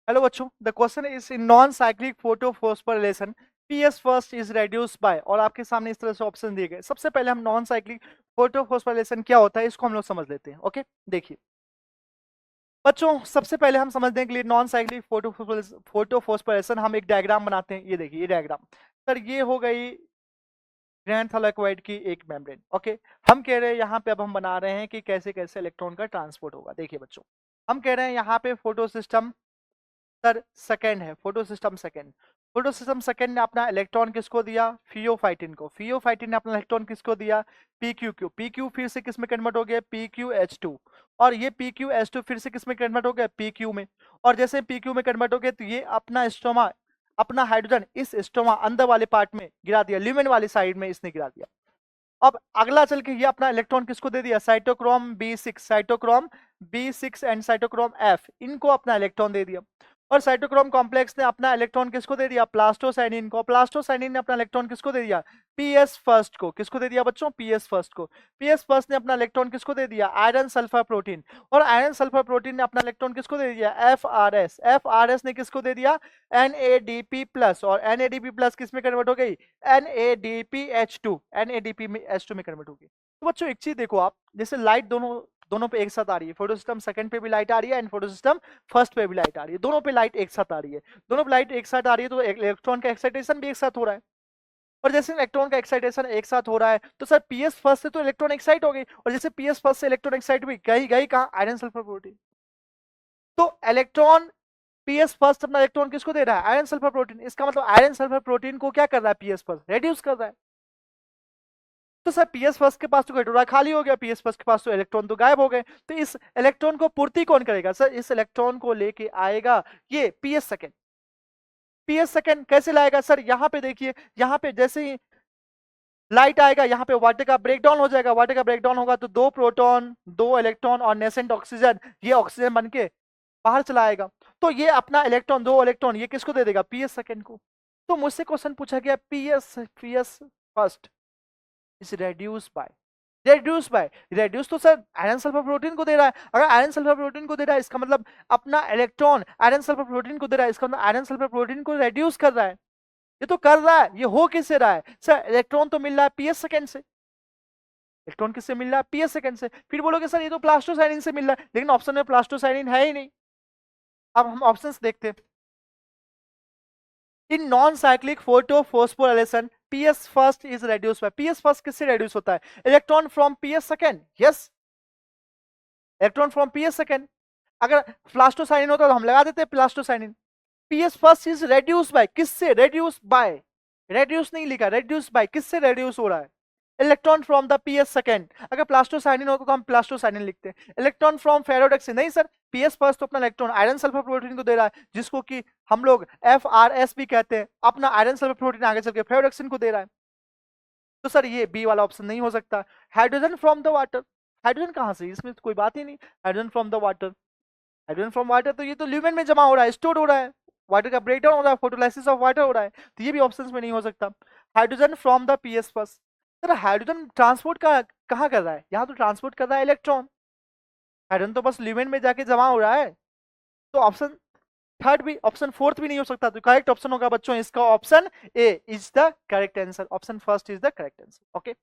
Hello बच्चों, the question is in non cyclic photophosphorylation PS first is reduced by, और आपके सामने इस तरह से ऑप्शन दिए गए। सबसे पहले हम नॉन साइक्लिक फोटोफॉस्फोराइलेशन क्या होता है इसको हम लोग समझ लेते हैं। ओके, देखिए बच्चों, सबसे पहले हम समझने के लिए नॉन साइक्लिक फोटोफॉस्फोराइलेशन हम एक डायग्राम बनाते हैं। ये देखिए, ये डायग्राम सर, ये हो गई ग्रैंड थैलेकॉइड की एक मेम्ब्रेन। ओके, हम कह रहे हैं यहाँ पे अब हम बना रहे हैं कि कैसे कैसे इलेक्ट्रॉन का ट्रांसपोर्ट होगा। देखिए बच्चों, हम कह रहे हैं यहाँ पे फोटो सिस्टम सर सेकंड है, photo system second. Photo system second ने अपना इलेक्ट्रॉन किसको दिया? फियोफाइटिन को। फियोफाइटिन ने अपना इलेक्ट्रॉन किसको दिया? PQ Q. पीक्यू फिर से किस में कन्वर्ट हो गया? PqH2। और ये PqH2 फिर से किस में कन्वर्ट हो गया? PQ में। और जैसे PQ में कन्वर्ट हो गया तो ये अपना स्टोमा, अपना हाइड्रोजन इस स्टोमा अंदर वाले पार्ट में गिरा दिया, ल्यूमेन वाली साइड में इसने गिरा दिया। अब अगला चल के ये अपना इलेक्ट्रॉन किसको दे दिया? Cytochrome B6, cytochrome B6 and cytochrome F, इनको अपना इलेक्ट्रॉन दे दिया। और साइटोक्रोम कॉम्प्लेक्स ने अपना इलेक्ट्रॉन किसको दे दिया? प्लास्टोसाइनिन को। प्लास्टोसाइनिन ने अपना इलेक्ट्रॉन किसको दे दिया? PS फर्स्ट को। किसको दे दिया बच्चों? PS फर्स्ट को। PS फर्स्ट ने अपना इलेक्ट्रॉन किसको दे दिया? Iron sulphur protein. और आयरन सल्फर प्रोटीन ने अपना इलेक्ट्रॉन किसको दे दिया? FRS। FRS ने किसको दे दिया? NADP plus. और NADP प्लस किस में कन्वर्ट हो गई? NADPH2। NADPH2 में कन्वर्ट हो गई। तो बच्चों एक चीज देखो आप, जैसे लाइट दोनों दोनों पे एक साथ आ रही है, फोटो सिस्टम सेकंड पे भी लाइट आ रही है एंड फोटो सिस्टम फर्स्ट पे भी लाइट आ रही है, दोनों पे लाइट एक साथ आ रही है। दोनों पे लाइट एक साथ आ रही है तो इलेक्ट्रॉन का एक्साइटेशन भी एक साथ हो रहा है। और जैसे इलेक्ट्रॉन का एक्साइटेशन एक साथ हो रहा है तो सर पीएस फर्स्ट से तो इलेक्ट्रॉन एक्साइट हो गई, और जैसे पीएस फर्स्ट से इलेक्ट्रॉन एक्साइट हुई, गई गई कहां? Iron sulphur protein. तो इलेक्ट्रॉन पीएस फर्स्ट अपना इलेक्ट्रॉन किसको दे रहा है? Iron sulphur protein. इसका मतलब आयरन सल्फर प्रोटीन को क्या कर रहा है? पीएस फर्स्ट रेड्यूस कर रहा है। तो सर पीएस फर्स्ट के पास तो कटोरा खाली हो गया, पीएस फर्स्ट के पास तो इलेक्ट्रॉन तो गायब हो गए। तो इस इलेक्ट्रॉन को पूर्ति कौन करेगा? सर इस इलेक्ट्रॉन को लेके आएगा ये पीएस सेकंड। पीएस सेकंड कैसे लाएगा? सर यहाँ पे देखिए, यहाँ पे जैसे ही लाइट आएगा यहाँ पे वाटर का ब्रेकडाउन हो जाएगा। वाटर का ब्रेकडाउन होगा तो 2 प्रोटॉन 2 इलेक्ट्रॉन और नेसेंट ऑक्सीजन, ये ऑक्सीजन बन के बाहर चला आएगा। तो ये अपना इलेक्ट्रॉन 2 इलेक्ट्रॉन ये किसको दे देगा? पीएस सेकंड को। तो मुझसे क्वेश्चन पूछा गया PS PS first is reduce तो सर आयरन सल्फर प्रोटीन को दे रहा है। अगर आयरन सल्फर प्रोटीन को दे रहा है इसका मतलब अपना इलेक्ट्रॉन आयरन सल्फर प्रोटीन को दे रहा है, इसका मतलब आयरन सल्फर प्रोटीन को रेड्यूस कर रहा है। ये तो कर रहा है, ये हो किससे रहा है? सर इलेक्ट्रॉन तो मिल रहा है पीएस सेकंड से। इलेक्ट्रॉन किससे मिल रहा है? पीएस सेकंड से। फिर बोलोगे सर ये तो प्लास्टोसाइनिन से मिल रहा है, लेकिन ऑप्शन में प्लास्टोसाइनिन है ही नहीं। अब हम ऑप्शंस देखते हैं। In non cyclic photophosphorylation PS first is reduce by, PS first किससे रेड्यूस होता है? Electron from PS second. Yes, electron from PS second. अगर प्लास्टोसाइनिन होता तो हम लगा देते plastocyanin. PS first is reduce by, किससे रेड्यूस बाय? रेड्यूस नहीं लिखा, रेड्यूस बाय, किससे रेड्यूस हो रहा है? Electron from the PS second. अगर प्लास्टोसाइनिन होता तो हम प्लास्टोसाइनिन लिखते हैं। इलेक्ट्रॉन फ्रॉम फेरोडेक्सिन नहीं सर, पीएस फर्स्ट तो अपना इलेक्ट्रॉन आयरन सल्फर प्रोटीन को दे रहा है, जिसको कि हम लोग FRS भी कहते हैं, अपना आयरन सल्फर प्रोटीन आगे चल के फेरोडेक्सिन को दे रहा है। तो सर ये बी वाला ऑप्शन नहीं हो सकता। Hydrogen from the water, hydrogen कहां से? इसमें तो कोई बात ही नहीं। Hydrogen from the water, hydrogen from water तो ये तो ल्यूमेन में जमा हो रहा है, स्टोर हो रहा है, वाटर का ब्रेकडाउन हो रहा है, फोटोलाइसिस ऑफ वाटर हो रहा है, तो ये भी ऑप्शंस में नहीं हो सकता। Hydrogen from the PS first, sir hydrogen transport का कहाँ कर रहा है? यहाँ तो ट्रांसपोर्ट कर रहा है इलेक्ट्रॉन। हाइड्रोजन तो बस ल्यूमेन में जाके जमा हो रहा है। तो ऑप्शन थर्ड भी, ऑप्शन फोर्थ भी नहीं हो सकता। तो करेक्ट ऑप्शन होगा बच्चों इसका option A is the correct answer. Option first is the correct answer. Okay.